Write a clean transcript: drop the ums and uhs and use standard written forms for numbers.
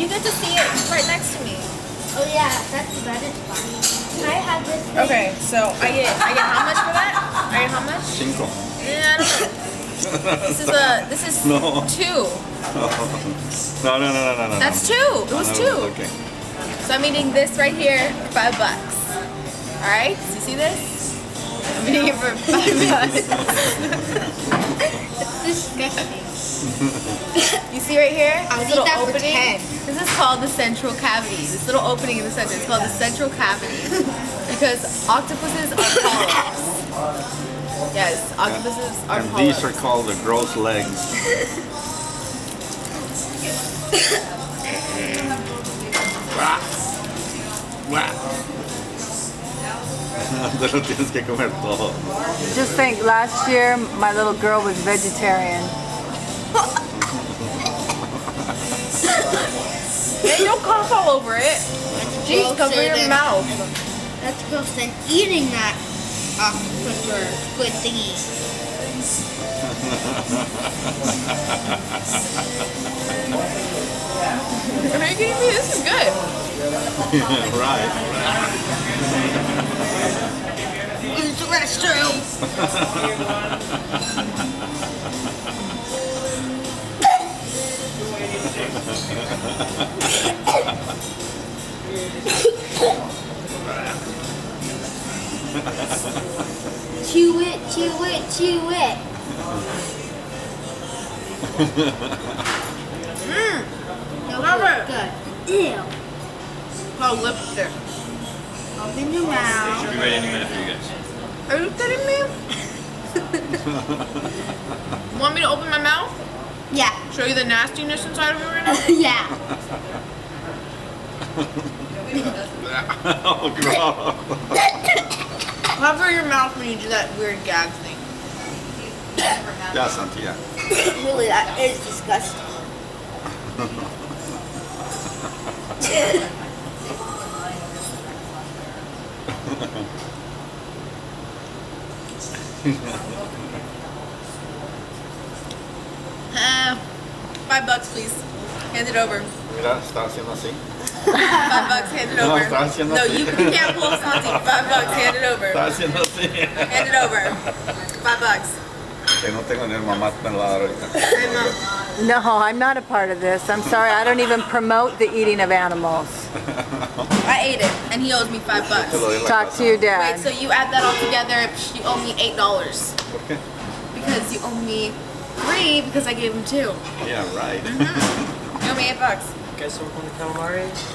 you get to see it right next to me. Oh yeah, that is funny. Can I have this thing? Okay, so I get how much for that? I get how much? 5. Yeah, I don't know. This is No. 2. No. That's 2. It was 2. Okay. So I'm eating this right here for $5. All right, you see this? I'm eating it for $5. It's disgusting. You see right here? I'll This eat little that for opening. 10. This is called the central cavity. This little opening in the center. It's called the central cavity because octopuses are polyps. Yes, octopuses are And polyps. these are called the gross legs. Te lo tienes que comer todo. Just think, last year my little girl was vegetarian. Hey, don't cough all over it. Jeez, cover grosser your than- mouth. That's gross than eating that octopus or squid thingy. Are you kidding me? This is good. Right. It's the restroom. Chew it, chew it, chew it. Robert. Good. Ew. Called lipstick. Open your mouth. Should be ready any minute for you guys. Are you kidding me? Want me to open my mouth? Yeah. Show you the nastiness inside of it right now? Yeah. Oh, gross. Cover your mouth when you do that weird gag thing. Yeah, Santi, yeah. Really, that is disgusting. $5, please. Hand it over. Mira, está haciendo así. $5, hand it No, over. está haciendo No, así. you can't pull Santi. $5, hand it over. Está haciendo así. Hand it over. $5. Que no tengo ni el mamá me lo va a dar ahorita. Hey, Mom. No, I'm not a part of this. I'm sorry, I don't even promote the eating of animals. I ate it, and he owes me $5. Te lo doy en la Talk casa. to your Wait, dad. so you add that all together, you owe me $8. ¿Por qué? Because you owe me 3 because I gave him 2. Yeah, right. You owe me $8. You guys open the calamari?